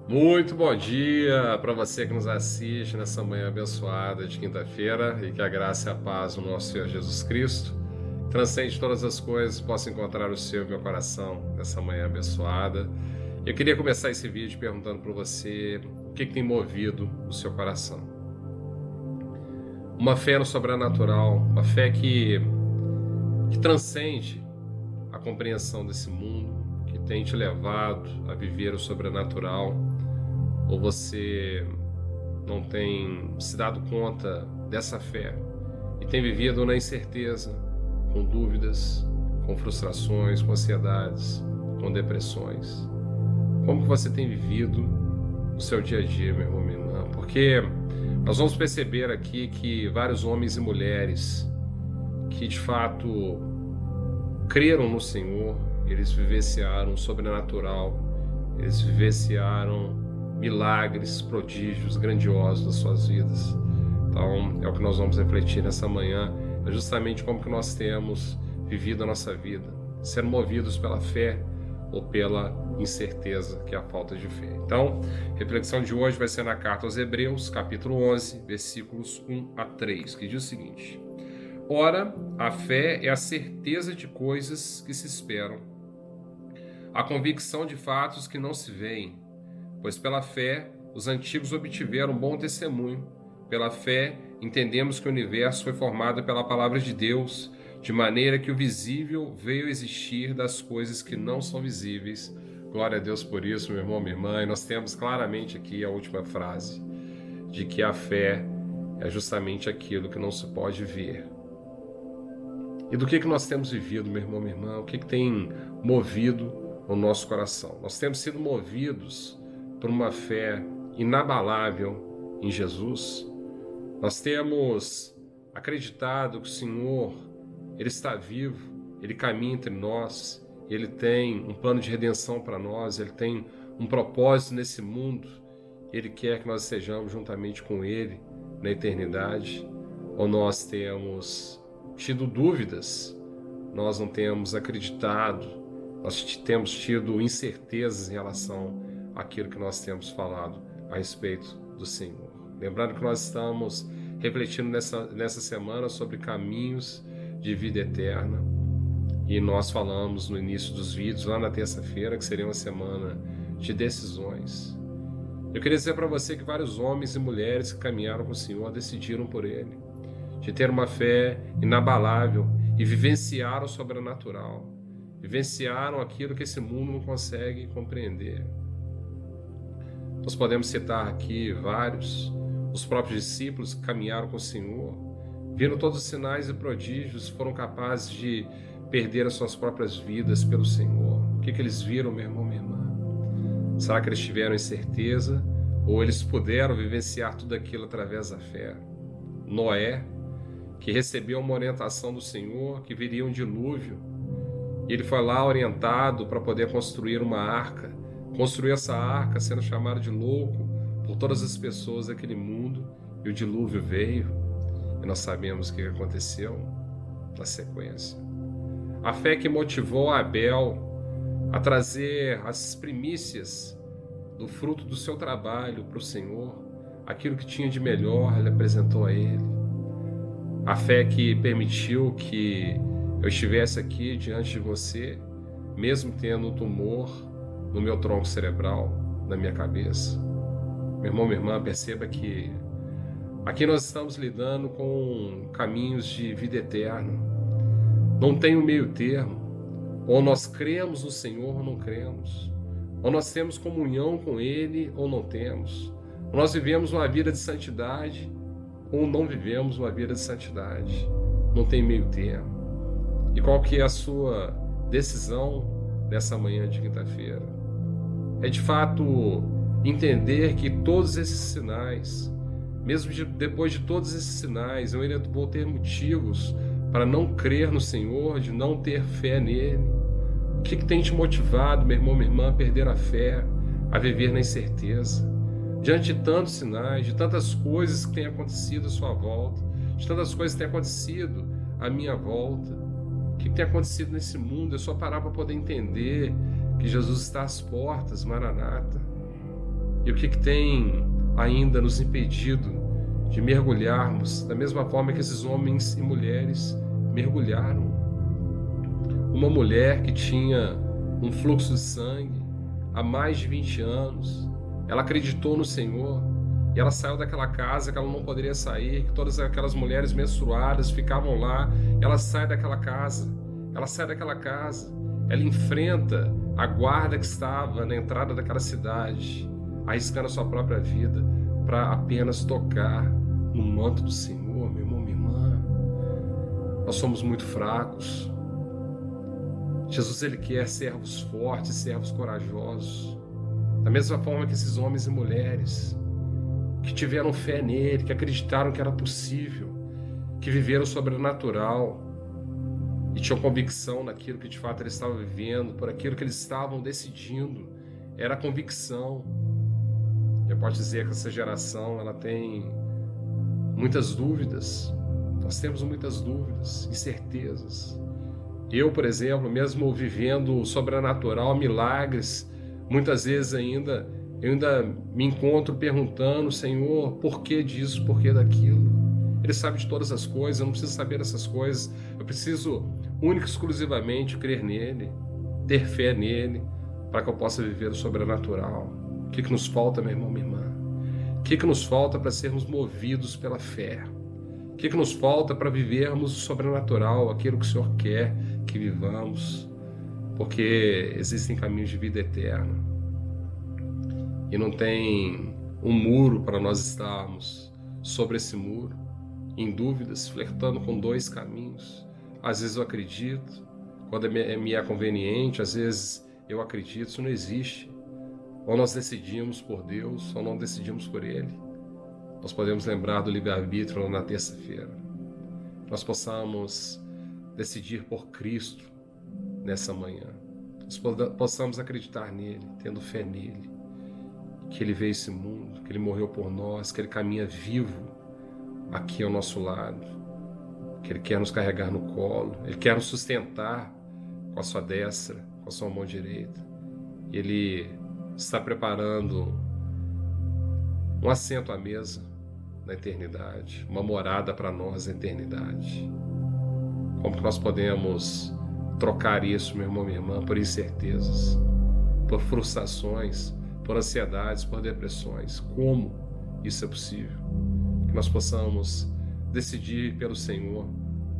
Muito bom dia para você que nos assiste nessa manhã abençoada de quinta-feira e que a graça e a paz do nosso Senhor Jesus Cristo transcende todas as coisas, possa encontrar o seu e meu coração nessa manhã abençoada. Eu queria começar esse vídeo perguntando para você o que tem movido o seu coração. Uma fé no sobrenatural, uma fé que transcende a compreensão desse mundo, que tem te levado a viver o sobrenatural, ou você não tem se dado conta dessa fé e tem vivido na incerteza, com dúvidas, com frustrações, com ansiedades, com depressões. Como que você tem vivido o seu dia a dia, meu irmão, minha irmã? Porque nós vamos perceber aqui que vários homens e mulheres que de fato creram no Senhor, eles vivenciaram o sobrenatural, eles vivenciaram milagres, prodígios grandiosos das suas vidas. Então, é o que nós vamos refletir nessa manhã, é justamente como que nós temos vivido a nossa vida, sendo movidos pela fé ou pela incerteza, que é a falta de fé. Então, a reflexão de hoje vai ser na carta aos Hebreus, capítulo 11, versículos 1 a 3, que diz o seguinte: Ora, a fé é a certeza de coisas que se esperam, a convicção de fatos que não se veem, pois pela fé os antigos obtiveram bom testemunho. Pela fé entendemos que o universo foi formado pela palavra de Deus, de maneira que o visível veio existir das coisas que não são visíveis. Glória a Deus por isso, meu irmão, minha irmã. E nós temos claramente aqui a última frase, de que a fé é justamente aquilo que não se pode ver. E do que nós temos vivido, meu irmão, minha irmã? O que tem movido o nosso coração? Nós temos sido movidos por uma fé inabalável em Jesus. Nós temos acreditado que o Senhor, Ele está vivo, Ele caminha entre nós, Ele tem um plano de redenção para nós, Ele tem um propósito nesse mundo, Ele quer que nós estejamos juntamente com Ele na eternidade. Ou nós temos tido dúvidas, nós não temos acreditado, nós temos tido incertezas em relação àquilo que nós temos falado a respeito do Senhor. Lembrando que nós estamos refletindo nessa semana sobre caminhos de vida eterna, e nós falamos no início dos vídeos, lá na terça-feira, que seria uma semana de decisões. Eu queria dizer para você que vários homens e mulheres que caminharam com o Senhor decidiram por Ele, de ter uma fé inabalável e vivenciaram o sobrenatural, vivenciaram aquilo que esse mundo não consegue compreender. Nós podemos citar aqui vários, os próprios discípulos que caminharam com o Senhor, viram todos os sinais e prodígios, foram capazes de perder as suas próprias vidas pelo Senhor. O que eles viram, meu irmão, minha irmã? Será que eles tiveram incerteza ou eles puderam vivenciar tudo aquilo através da fé? Noé, que recebeu uma orientação do Senhor, que viria um dilúvio, e ele foi lá orientado para poder construir uma arca, construiu essa arca sendo chamado de louco por todas as pessoas daquele mundo, e o dilúvio veio, e nós sabemos o que aconteceu na sequência. A fé que motivou Abel a trazer as primícias do fruto do seu trabalho para o Senhor, aquilo que tinha de melhor, ele apresentou a ele. A fé que permitiu que eu estivesse aqui diante de você, mesmo tendo um tumor no meu tronco cerebral, na minha cabeça. Meu irmão, minha irmã, perceba que aqui nós estamos lidando com caminhos de vida eterna. Não tem um meio termo. Ou nós cremos no Senhor ou não cremos. Ou nós temos comunhão com Ele ou não temos. Ou nós vivemos uma vida de santidade ou não vivemos uma vida de santidade. Não tem meio termo. E qual que é a sua decisão nessa manhã de quinta-feira? É de fato entender que todos esses sinais, mesmo depois de todos esses sinais, eu ainda vou ter motivos para não crer no Senhor, de não ter fé nele. O que tem te motivado, meu irmão, minha irmã, a perder a fé, a viver na incerteza? Diante de tantos sinais, de tantas coisas que têm acontecido à sua volta, de tantas coisas que têm acontecido à minha volta, o que tem acontecido nesse mundo? É só parar para poder entender que Jesus está às portas, Maranata. E o que tem ainda nos impedido de mergulharmos da mesma forma que esses homens e mulheres mergulharam. Uma mulher que tinha um fluxo de sangue há mais de 20 anos, ela acreditou no Senhor e ela saiu daquela casa que ela não poderia sair, que todas aquelas mulheres menstruadas ficavam lá. Ela sai daquela casa, ela enfrenta a guarda que estava na entrada daquela cidade, arriscando a sua própria vida para apenas tocar no manto do Senhor. Meu irmão, minha irmã, nós somos muito fracos. Jesus, ele quer servos fortes, servos corajosos, da mesma forma que esses homens e mulheres que tiveram fé nele, que acreditaram que era possível, que viveram o sobrenatural e tinham convicção naquilo que de fato eles estavam vivendo, por aquilo que eles estavam decidindo. Era convicção. Eu posso dizer que essa geração ela tem muitas dúvidas. Nós temos muitas dúvidas, incertezas. Eu, por exemplo, mesmo vivendo o sobrenatural, milagres, muitas vezes eu ainda me encontro perguntando: Senhor, por que disso, por que daquilo? Ele sabe de todas as coisas, eu não preciso saber dessas coisas. Eu preciso única e exclusivamente crer nele, ter fé nele, para que eu possa viver o sobrenatural. O que nos falta, meu irmão, minha irmã? O que nos falta para sermos movidos pela fé? O que nos falta para vivermos o sobrenatural, aquilo que o Senhor quer que vivamos? Porque existem caminhos de vida eterna. E não tem um muro para nós estarmos sobre esse muro, em dúvidas, flertando com dois caminhos. Às vezes eu acredito, quando me é conveniente, às vezes eu acredito. Isso não existe. Ou nós decidimos por Deus, ou não decidimos por Ele. Nós podemos lembrar do livre-arbítrio na terça-feira. Nós possamos decidir por Cristo nessa manhã. Nós possamos acreditar nele, tendo fé nele, que Ele veio a esse mundo, que Ele morreu por nós, que Ele caminha vivo aqui ao nosso lado, que Ele quer nos carregar no colo, Ele quer nos sustentar com a sua destra, com a sua mão direita. Ele está preparando um assento à mesa na eternidade, uma morada para nós na eternidade. Como que nós podemos trocar isso, meu irmão, minha irmã, por incertezas, por frustrações, por ansiedades, por depressões? Como isso é possível? Que nós possamos decidir pelo Senhor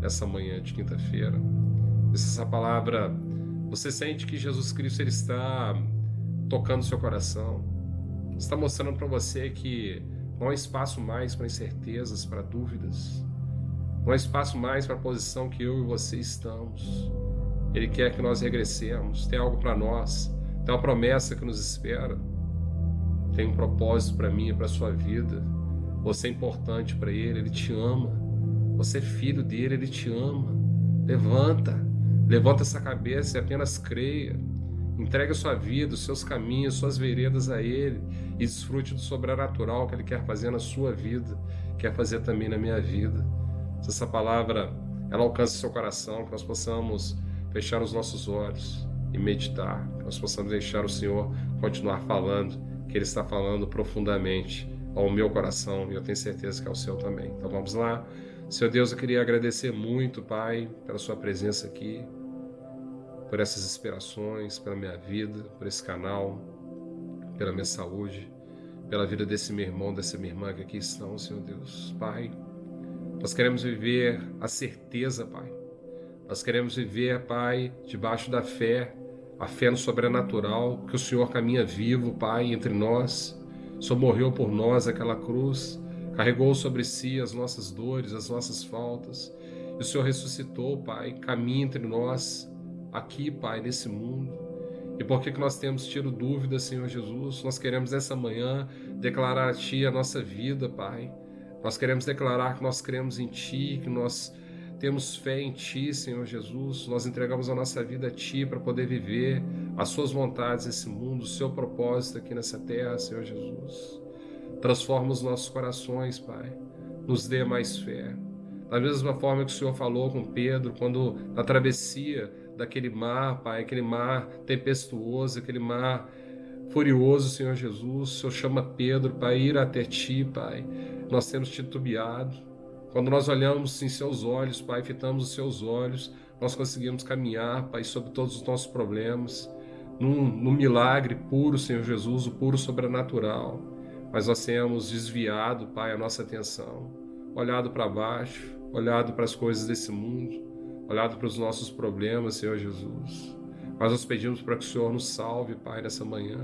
nessa manhã de quinta-feira. Essa palavra, você sente que Jesus Cristo ele está tocando seu coração, está mostrando para você que não há espaço mais para incertezas, para dúvidas, não há espaço mais para a posição que eu e você estamos. Ele quer que nós regressemos, tem algo para nós, tem uma promessa que nos espera, tem um propósito para mim e para a sua vida. Você é importante para Ele, Ele te ama, você é filho dele, Ele te ama. Levanta essa cabeça e apenas creia. Entregue a sua vida, os seus caminhos, suas veredas a Ele e desfrute do sobrenatural que Ele quer fazer na sua vida, quer fazer também na minha vida. Se essa palavra ela alcance seu coração, que nós possamos fechar os nossos olhos e meditar, que nós possamos deixar o Senhor continuar falando, que Ele está falando profundamente ao meu coração e eu tenho certeza que é o seu também. Então vamos lá. Senhor Deus, eu queria agradecer muito, Pai, pela sua presença aqui, por essas inspirações, pela minha vida, por esse canal, pela minha saúde, pela vida desse meu irmão, dessa minha irmã que aqui estão, Senhor Deus. Pai, nós queremos viver a certeza, Pai. Nós queremos viver, Pai, debaixo da fé, a fé no sobrenatural, que o Senhor caminha vivo, Pai, entre nós. O Senhor morreu por nós naquela cruz, carregou sobre si as nossas dores, as nossas faltas. E o Senhor ressuscitou, Pai, caminha entre nós, aqui, Pai, nesse mundo. E por que nós temos tido dúvidas, Senhor Jesus? Nós queremos nessa manhã declarar a Ti a nossa vida, Pai. Nós queremos declarar que nós cremos em Ti, que nós temos fé em Ti, Senhor Jesus. Nós entregamos a nossa vida a Ti para poder viver as Suas vontades nesse mundo, o Seu propósito aqui nessa terra, Senhor Jesus. Transforma os nossos corações, Pai. Nos dê mais fé. Da mesma forma que o Senhor falou com Pedro, quando na travessia daquele mar, Pai, aquele mar tempestuoso, aquele mar furioso, Senhor Jesus. O Senhor chama Pedro para ir até Ti, Pai. Nós temos titubeado. Quando nós olhamos em Seus olhos, Pai, fitamos os Seus olhos, nós conseguimos caminhar, Pai, sobre todos os nossos problemas, num milagre puro, Senhor Jesus, o puro sobrenatural. Mas nós temos desviado, Pai, a nossa atenção, olhado para baixo, olhado para as coisas desse mundo, olhado para os nossos problemas, Senhor Jesus. Mas nós pedimos para que o Senhor nos salve, Pai, nessa manhã.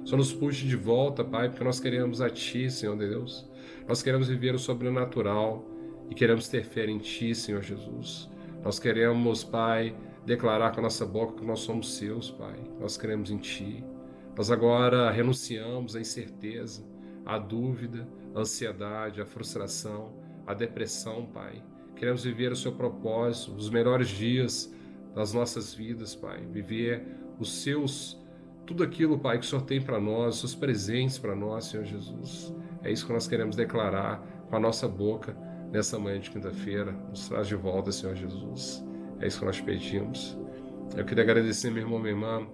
O Senhor nos puxe de volta, Pai, porque nós queremos a Ti, Senhor Deus. Nós queremos viver o sobrenatural e queremos ter fé em Ti, Senhor Jesus. Nós queremos, Pai, declarar com a nossa boca que nós somos Seus, Pai. Nós queremos em Ti. Nós agora renunciamos à incerteza, à dúvida, à ansiedade, à frustração, à depressão, Pai. Queremos viver o Seu propósito, os melhores dias das nossas vidas, Pai. Viver os Seus, tudo aquilo, Pai, que o Senhor tem para nós, os Seus presentes para nós, Senhor Jesus. É isso que nós queremos declarar com a nossa boca nessa manhã de quinta-feira. Nos traz de volta, Senhor Jesus. É isso que nós pedimos. Eu queria agradecer, meu irmão, minha irmã,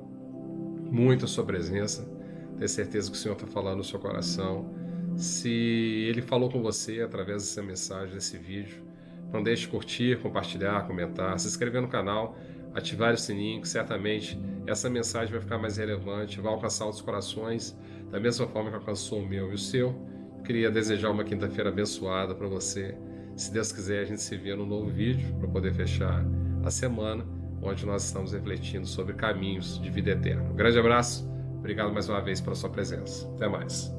muito a sua presença. Tenho certeza que o Senhor está falando no seu coração. Se Ele falou com você através dessa mensagem, desse vídeo, não deixe de curtir, compartilhar, comentar, se inscrever no canal, ativar o sininho, que certamente essa mensagem vai ficar mais relevante, vai alcançar outros corações, da mesma forma que alcançou o meu e o seu. Eu queria desejar uma quinta-feira abençoada para você. Se Deus quiser, a gente se vê no novo vídeo para poder fechar a semana, onde nós estamos refletindo sobre caminhos de vida eterna. Um grande abraço, obrigado mais uma vez pela sua presença. Até mais.